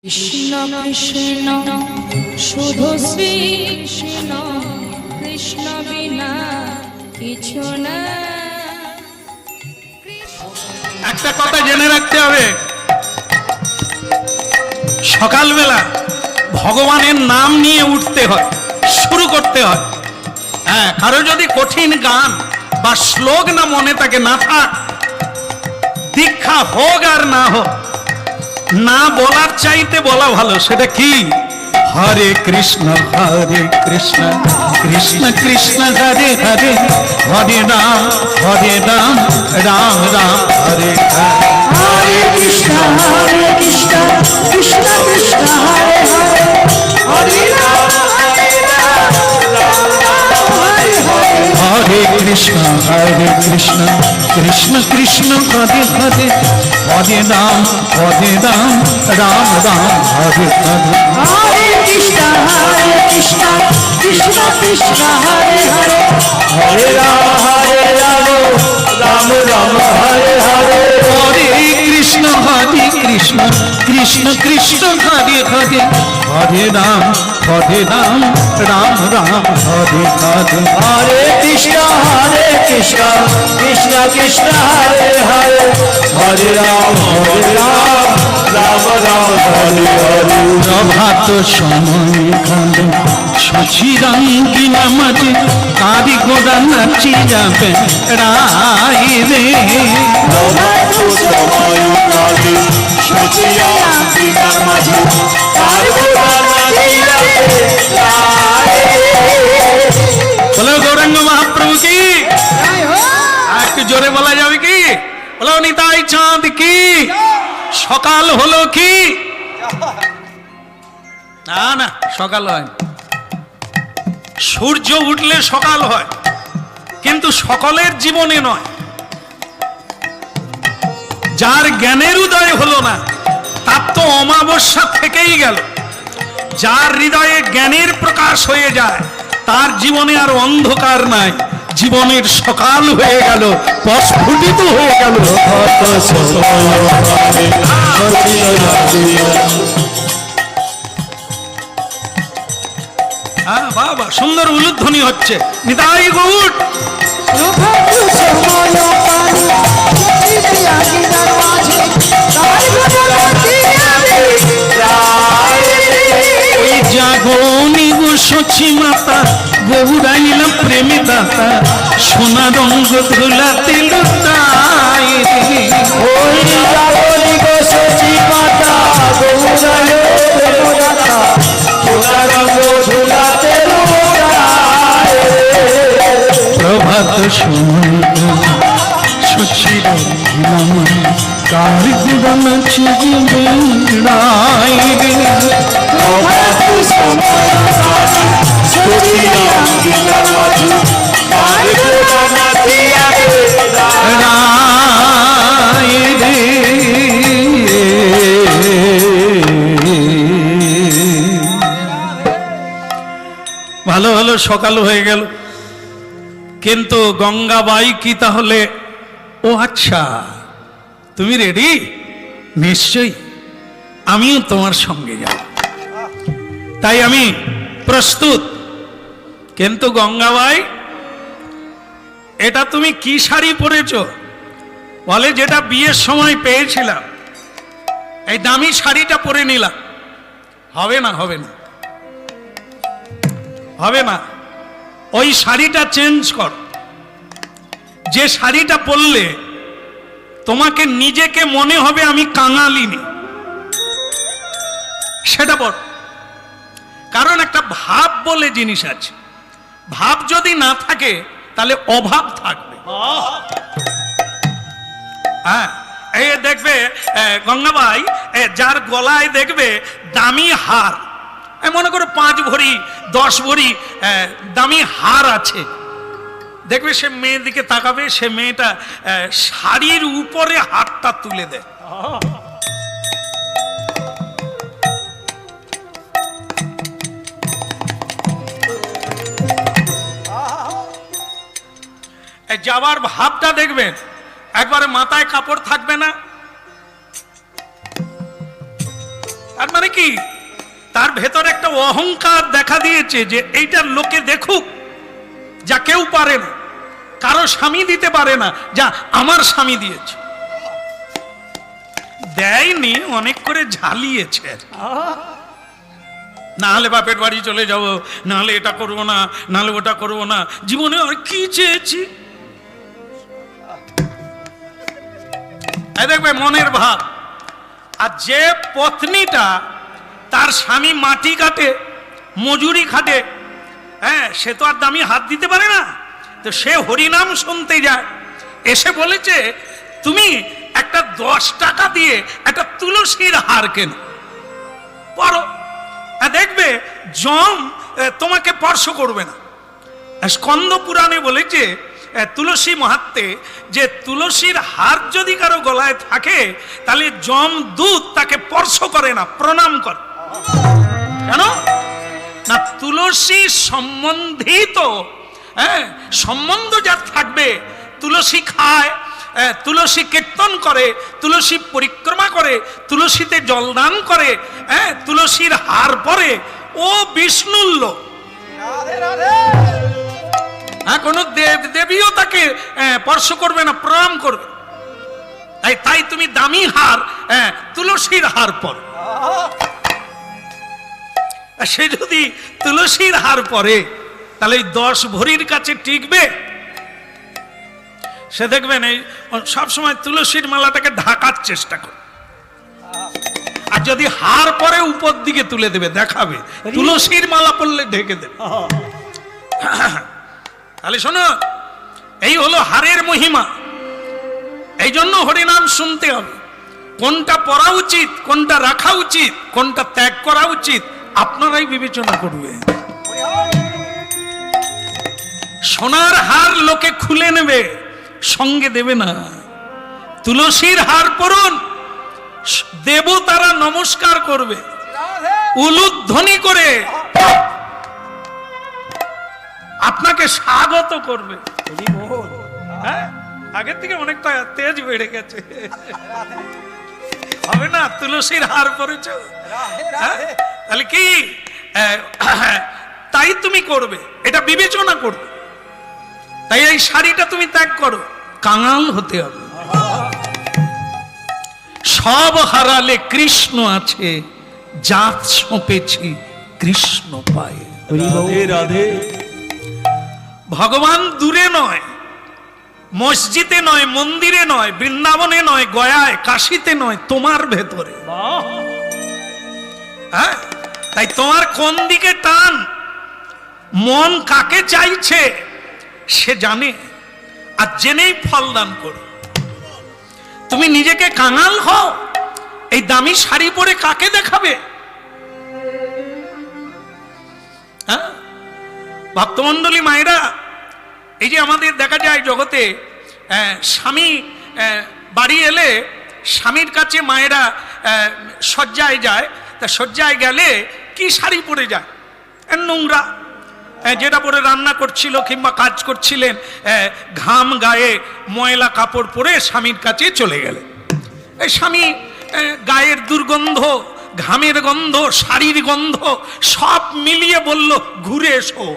কৃষ্ণ কৃষ্ণ শুধু শ্রী কৃষ্ণ, কৃষ্ণ বিনা কিছু না। একটা কথা জেনে রাখতে হবে, সকালবেলা ভগবানের নাম নিয়ে উঠতে হয়, শুরু করতে হয়। হ্যাঁ, কারো যদি কঠিন গান বা শ্লোক না মনে থাকে, না থাক, দীক্ষা হোক আর না হোক, না বলার চাইতে বলা ভালো। সেটা কি? হরে কৃষ্ণ কৃষ্ণ কৃষ্ণ হরে হরে, হরে রাম রাম রাম হরে হরে। हरे कृष्ण कृष्ण कृष्ण हरे हरे, हरे राम राम राम हरे हरे। हरे कृष्ण कृष्ण कृष्ण हरे हरे, हरे राम राम राम हरे हरे। हरे कृष्ण कृष्ण कृष्ण हरे हरे, हरे राम राम राम हरे हरे। हरे कृष्ण कृष्ण कृष्ण हरे हरे, हरे राम राम राम हरे हरे। हरे कृष्ण कृष्ण कृष्ण हरे हरे, हरे राम राम राम हरे हरे। प्रभात समय काले शशिरंगिना माঝে কারি গোড়া নাচি যাবে রাই রে। প্রভাত সময় কালে শচিরঙ্গিনার মাঝে কারি গোড়া নাচি যাবে রাই রে। বলো গৌরাঙ্গ মহাপ্রভু কি, একটু জোরে বলা যাবে কি? বলো নিতাই চাঁদ কি। সকাল হলো কি? না না, সকাল হয় না। সূর্য উঠলে সকাল হয়, কিন্তু সকলের জীবনে নয়। যার জ্ঞানের উদয় হলো না, তার তো অমাবস্যা থেকেই গেল। যার হৃদয়ে জ্ঞানের প্রকাশ হয়ে যায়, তার জীবনে আর অন্ধকার নাই, জীবনের সকাল হয়ে গেল, প্রস্ফুটিত হয়ে গেল। হ্যাঁ, বাবা, সুন্দর উলুধ্বনি হচ্ছে। নিতাই গৌর। প্রভাত সময় কালে শচিরঙ্গিনার মাঝে কারি গোড়া নাচি যাবে রাই রে। ওই জাগনি গো সচি মাতা, গৌরাইলা প্রেমী দাতা, সোনা রঙ্গ ধুলাতে লুটাই রে। ওই জাগনি গো সচি মাতা, গৌরায় প্রেমদাতা, সোনা রঙ ঝুলাতে লুটায় রে। প্রভাত সময় সচির কারি গুড়া নাচি রাই রে। প্রভাত সময় কালে শচিরঙ্গিনার মাঝে কারি গোড়া নাচি যাবে রাই রে। রাই রে। ভালো হলো, সকাল হয়ে গেল। কিন্তু গঙ্গাবাই কি তাহলে? ও আচ্ছা, তুমি রেডি? নিশ্চয়ই, আমিও তোমার সঙ্গে যাব, তাই আমি প্রস্তুত। কিন্তু গঙ্গাবাই, এটা তুমি কি শাড়ি পরেছ? বলে, যেটা বিয়ের সময় পেয়েছিলাম, এই দামি শাড়িটা পরে নিলাম। হবে না, হবে না, হবে না। ওই শাড়িটা চেঞ্জ কর। যে শাড়িটা পরলে তোমাকে নিজেকে মনে হবে আমি কাঙালিনী, সেটা পর। কারণ একটা ভাব বলে জিনিস আছে, ভাব যদি না থাকে তাহলে অভাব থাকবে। হ্যাঁ, এই দেখবে গঙ্গাবাই, যার গলায় দেখবে দামি হার, মনে করো 5 ভরি 10 ভরি দামি হার আছে, দেখবে সে মেয়ের দিকে তাকাবে, সে মেয়েটা শাড়ির উপরে হাতটা তুলে দেয়। যাবার ভাবটা দেখবেন, একবারে মাথায় কাপড় থাকবে না, তার মানে কি, তার ভেতর একটা অহংকার দেখা দিয়েছে যে এইটার লোকে দেখুক, যা কেউ পারে না, কারো স্বামী দিতে পারে না, যা আমার স্বামী দিয়েছে। দেয়নি, অনেক করে ঝালিয়েছে। না হলে বাপের বাড়ি চলে যাব, না হলে এটা করবো না, না হলে ওটা করবো না, জীবনে আর কি চেয়েছি। দেখবে মনের ভাব। আর যে পত্নীটা তার স্বামী মাটি কাটে, মজুরি খাটে, হ্যাঁ, সে তো আর দামি হাত দিতে পারে না, তো সে হরিনাম শুনতে যায়, এসে বলেছে তুমি একটা 10 টাকা দিয়ে একটা তুলসীর হার কেন, পরো, দেখবে জম তোমাকে স্পর্শ করবে না। স্কন্দ পুরাণে বলেছে তুলসী মাহাত্ম্যে যে তুলসীর হার যদি কারো গলায় থাকে তাহলে জম দূত তাকে স্পর্শ করে না, প্রণাম করে। কেন না, তুলসী সম্বন্ধিত সম্বন্ধ যার থাকবে, তুলসী খায়, তুলসী কীর্তন করে, তুলসী পরিক্রমা করে, তুলসীতে জলদান করে, তুলসীর হার পরে, ও বিষ্ণুর লোক। কোনো দেব দেবীও তাকে স্পর্শ করবে না, প্রণাম করবে। তাই তুমি দামি হার, তুলসীর হার পরে। সে যদি তুলসীর হার পরে তাহলে 10 ভরির কাছে টিকবে? সে দেখবেন এই সবসময় তুলসীর মালাটাকে ঢাকার চেষ্টা করে, আর যদি হার পরে উপর দিকে তুলে দেবে, দেখাবে তুলসীর মালা পরলে ঢেকে দেবে। তাহলে শোনো, এই হলো হারের মহিমা। এই জন্য হরিনাম শুনতে হবে। কোনটা পড়া উচিত, কোনটা রাখা উচিত, কোনটা ত্যাগ করা উচিত, আপনারাই বিবেচনা করবে। সোনার হার লোকে খুলে নেবে, সঙ্গে দেবে না। তুলসীর হার পরুন, দেবতারা নমস্কার করবে, উলুধ্বনি করে আপনাকে স্বাগত করবে। হ্যাঁ, আগের থেকে অনেকটা তেজ বেড়ে গেছে, হবে না? তুলসীর হার পরেছ, তাহলে কি তাই তুমি করবে, এটা বিবেচনা করবে। তাই এই শাড়িটা তুমি ত্যাগ করো, কাঙাল হতে হবে। সব হারালে কৃষ্ণ আছে, জাত সঁপেছি কৃষ্ণ পায়ে। রাধে রাধে। ভগবান দূরে নয়, মসজিদে নয়, মন্দিরে নয়, বৃন্দাবনে নয়, গয়ায়, কাশীতে নয়, তোমার ভেতরে। হ্যাঁ, তাই তোমার কোন দিকে টান, মন কাকে চাইছে সে জানে, আর জেনেই ফল দান করো। তুমি নিজেকে কাঙাল হও, এই দামি শাড়ি পরে কাকে দেখাবে? হ্যাঁ, ভক্তমণ্ডলী মায়েরা, এই যে আমাদের দেখা যায় জগতে স্বামী বাড়ি এলে স্বামীর কাছে মায়েরা শয্যায় যায়, তা শয্যায় গেলে কি শাড়ি পরে যায়? নোংরা, যেটা পরে রান্না করছিল কিংবা কাজ করছিলেন, ঘাম গায়ে ময়লা কাপড় পরে স্বামীর কাছে চলে গেলে, এই স্বামী গায়ের দুর্গন্ধ, ঘামের গন্ধ, শাড়ির গন্ধ সব মিলিয়ে বলল ঘুরে এসো।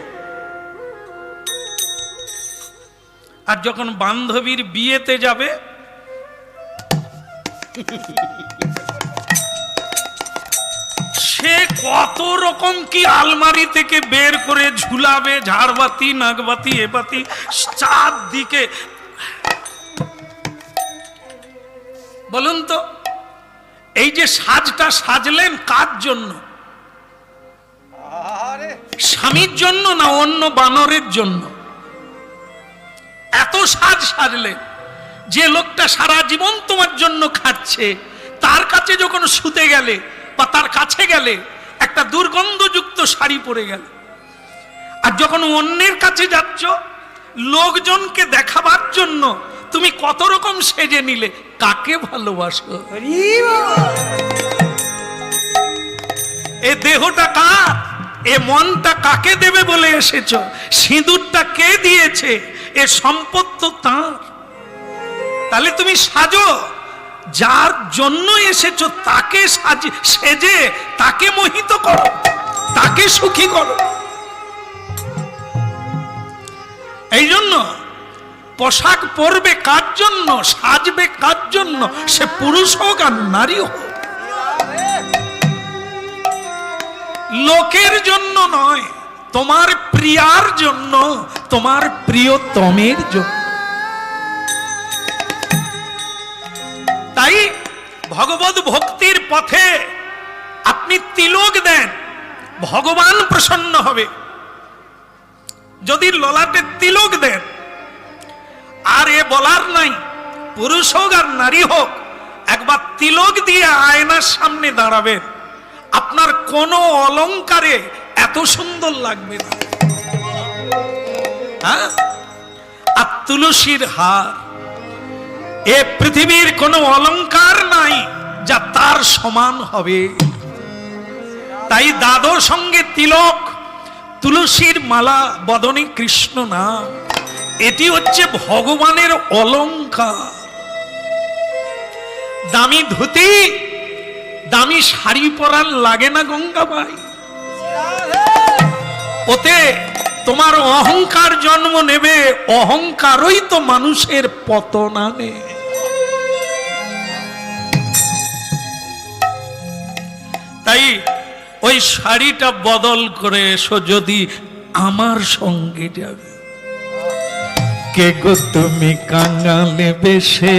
আর যখন বান্ধবীর বিয়েতে যাবে, সে কত রকম কি আলমারি থেকে বের করে ঝুলাবে, ঝাড়বাতি, নাগবাতি, এবাতি, চারদিকে। বলুন তো, এই যে সাজটা সাজলেন কার জন্য? স্বামীর জন্য না অন্য বানরের জন্য? এত সাজ সাজলেন, যে লোকটা সারা জীবন তোমার জন্য খাচ্ছে, তার কাছে যখন শুতে গেলে বা তার কাছে গেলে একটা দুর্গন্ধযুক্ত শাড়ি পরে গেল, আর যখন অন্যের কাছে যাচ্ছ লোকজনকে দেখাবার জন্য তুমি কত রকম সেজে নিলে, কাকে ভালোবাসো? এ দেহটা কার? এ মনটা কাকে দেবে বলে এসেছো? সিঁদুরটা কে দিয়েছে? এ সম্পদ তো তাঁর। তাহলে তুমি সাজো, যার জন্য এসেছো তাকে সেজে তাকে মোহিত করো, তাকে সুখী করো। এই জন্য পোশাক পরবে কার জন্য, সাজবে কার জন্য, সে পুরুষ হোক আর নারী হোক, লোকের জন্য নয়, তোমার প্রিয়ার জন্য, তোমার প্রিয়তমের জন্য। তাই ভগবত ভক্তির পথে আপনি তিলক দেন, ভগবান প্রসন্ন হবে। যদি ললাটে তিলক দেন, আর এ বলার নাই, পুরুষ হোক আর নারী হোক, একবার তিলক দিয়ে আয়নার সামনে দাঁড়াবেন, আপনার কোনো অলংকারে এত সুন্দর লাগবে না। হ্যাঁ, আর তুলসীর হার, এ পৃথিবীর কোনো অলংকার নাই যা তার সমান হবে। তাই দাদর সঙ্গে তিলক, তুলসীর মালা, বদনে কৃষ্ণ নাম, এটি হচ্ছে ভগবানের অলংকার। দামি ধুতি, দামি শাড়ি পরার লাগে না গঙ্গাবাই, ওতে তোমার অহংকার জন্ম নেবে, অহংকারই তো মানুষের পতন আনে। তাই ওই শাড়িটা বদল করে এসো যদি আমার সঙ্গে যাবে। কে গো তুমি কাঙালে বেশে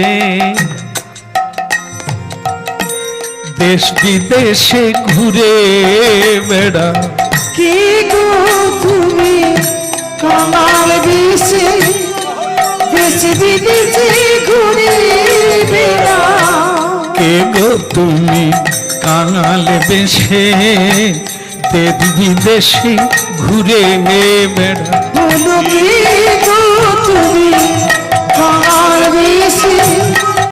দেশ বিদেশে ঘুরে বেড়া, কে গো তুমি কাঙাল বেশে দেশ বিদেশে ঘুরে বেড়াও, কে গো তুমি কাঙালে বেশে দেশ বিদেশে ঘুরে বেড়া,